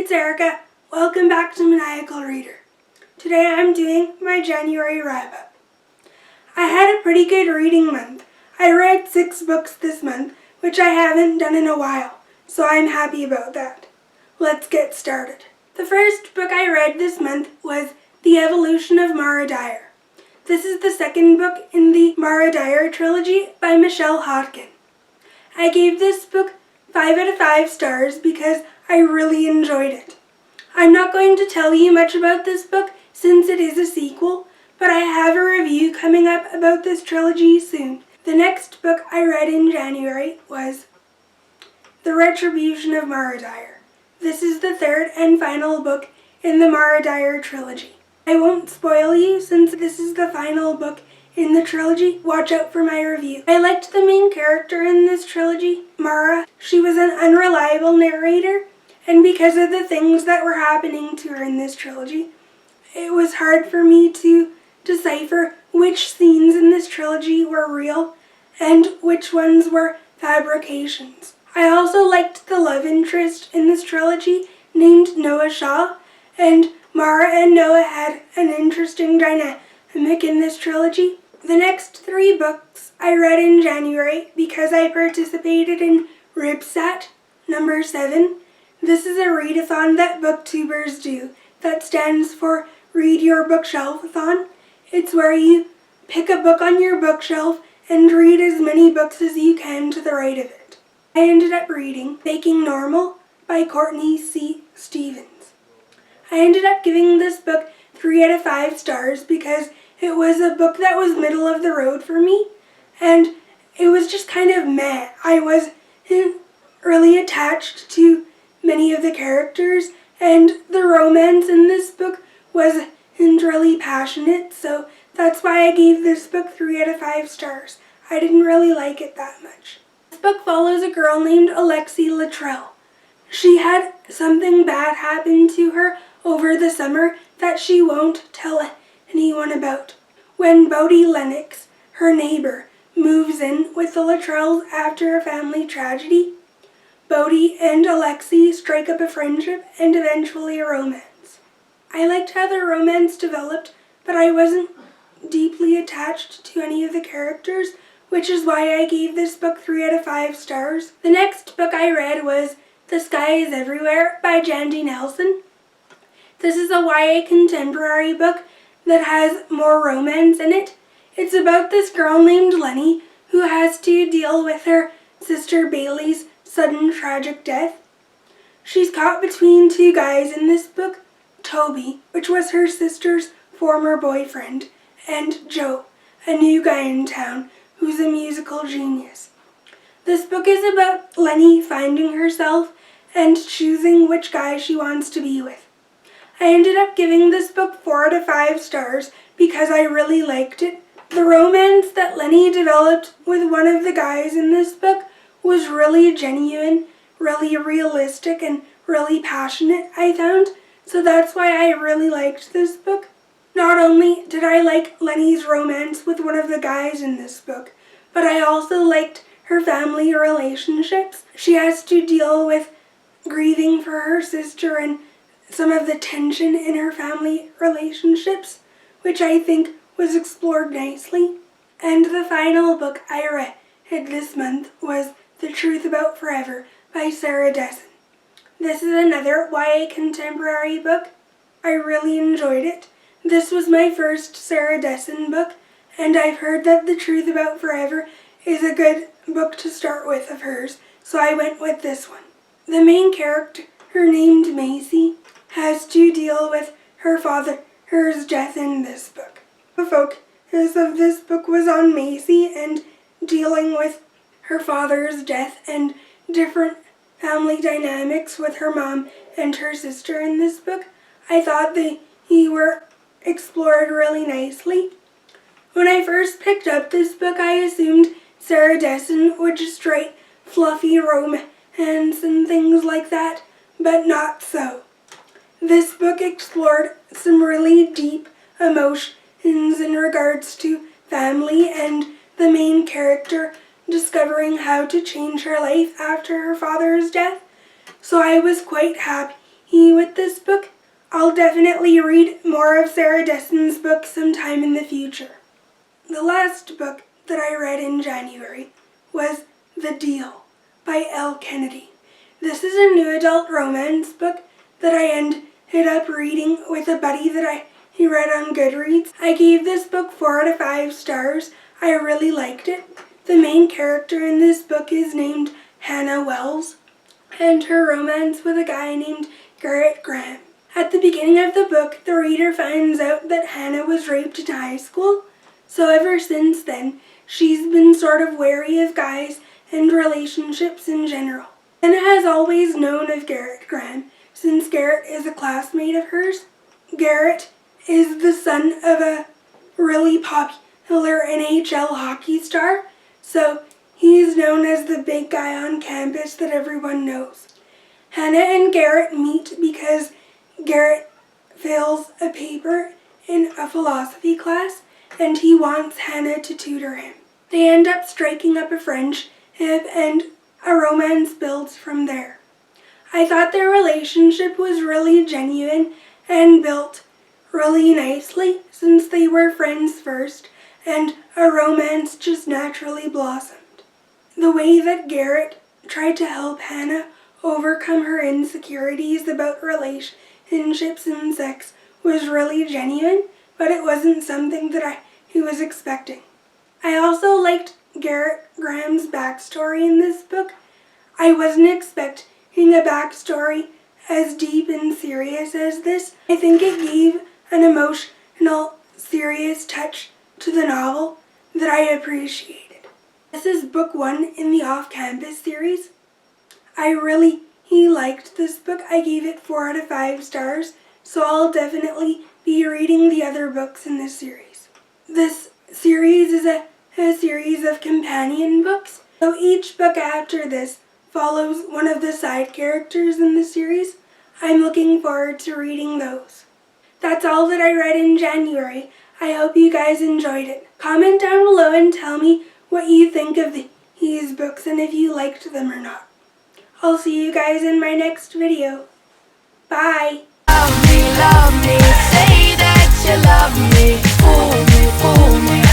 it's Erica. Welcome back to Maniacal Reader. Today I'm doing my January wrap-up. I had a pretty good reading month. I read 6 books this month, which I haven't done in a while, so I'm happy about that. Let's get started. The first book I read this month was The Evolution of Mara Dyer. This is the second book in the Mara Dyer trilogy by Michelle Hodkin. I gave this book 5 out of 5 stars because I really enjoyed it. I'm not going to tell you much about this book since it is a sequel, but I have a review coming up about this trilogy soon. The next book I read in January was The Retribution of Mara Dyer. This is the third and final book in the Mara Dyer trilogy. I won't spoil you since this is the final book in the trilogy. Watch out for my review. I liked the main character in this trilogy, Mara. She was an unreliable narrator, and because of the things that were happening to her in this trilogy, it was hard for me to decipher which scenes in this trilogy were real and which ones were fabrications. I also liked the love interest in this trilogy named Noah Shaw, and Mara and Noah had an interesting dynamic in this trilogy. The next 3 books I read in January because I participated in RibSat number 7. This is a readathon that booktubers do that stands for Read Your Bookshelf-a-thon. It's where you pick a book on your bookshelf and read as many books as you can to the right of it. I ended up reading Baking Normal by Courtney C. Stevens. I ended up giving this book 3 out of 5 stars because it was a book that was middle of the road for me, and it was just kind of meh. I wasn't really attached to many of the characters, and the romance in this book wasn't really passionate, so that's why I gave this book 3 out of 5 stars. I didn't really like it that much. This book follows a girl named Alexi Luttrell. She had something bad happen to her over the summer that she won't tell anyone about. When Bodie Lennox, her neighbor, moves in with the Luttrells after a family tragedy, Bodie and Alexi strike up a friendship and eventually a romance. I liked how the romance developed, but I wasn't deeply attached to any of the characters, which is why I gave this book 3 out of 5 stars. The next book I read was The Sky is Everywhere by Jandy Nelson. This is a YA contemporary book that has more romance in it. It's about this girl named Lenny who has to deal with her sister Bailey's sudden tragic death. She's caught between 2 guys in this book, Toby, which was her sister's former boyfriend, and Joe, a new guy in town who's a musical genius. This book is about Lenny finding herself and choosing which guy she wants to be with. I ended up giving this book 4 out of 5 stars because I really liked it. The romance that Lenny developed with one of the guys in this book was really genuine, really realistic, and really passionate, I found. So that's why I really liked this book. Not only did I like Lenny's romance with one of the guys in this book, but I also liked her family relationships. She has to deal with grieving for her sister and some of the tension in her family relationships, which I think was explored nicely. And the final book I read this month was The Truth About Forever by Sarah Dessen. This is another YA contemporary book. I really enjoyed it. This was my first Sarah Dessen book, and I've heard that The Truth About Forever is a good book to start with of hers, so I went with this one. The main character, named Macy, has to deal with her father's death in this book. The focus of this book was on Macy and dealing with her father's death and different family dynamics with her mom and her sister in this book. I thought they were explored really nicely. When I first picked up this book, I assumed Sarah Dessen would just write fluffy romance and things like that, but not so. This book explored some really deep emotions in regards to family and the main character discovering how to change her life after her father's death. So I was quite happy with this book. I'll definitely read more of Sarah Dessen's books sometime in the future. The last book that I read in January was The Deal by Elle Kennedy. This is a new adult romance book that I ended up reading with a buddy that I read on Goodreads. I gave this book 4 out of 5 stars. I really liked it. The main character in this book is named Hannah Wells, and her romance with a guy named Garrett Graham. At the beginning of the book, the reader finds out that Hannah was raped in high school, so ever since then, she's been sort of wary of guys and relationships in general. Hannah has always known of Garrett Graham, since Garrett is a classmate of hers. Garrett is the son of a really popular NHL hockey star, so he's known as the big guy on campus that everyone knows. Hannah and Garrett meet because Garrett fails a paper in a philosophy class and he wants Hannah to tutor him. They end up striking up a friendship and a romance builds from there. I thought their relationship was really genuine and built really nicely since they were friends first and a romance just naturally blossomed. The way that Garrett tried to help Hannah overcome her insecurities about relationships and sex was really genuine, but it wasn't something that he was expecting. I also liked Garrett Graham's backstory in this book. I wasn't expecting a backstory as deep and serious as this. I think it gave an emotional, serious touch to the novel that I appreciated. This is book 1 in the Off-Campus series. I really liked this book. I gave it 4 out of 5 stars, so I'll definitely be reading the other books in this series. This series is a series of companion books, so each book after this follows one of the side characters in the series. I'm looking forward to reading those. That's all that I read in January. I hope you guys enjoyed it. Comment down below and tell me what you think of these books and if you liked them or not. I'll see you guys in my next video. Bye! Love me, say that you love me, fool me, fool me.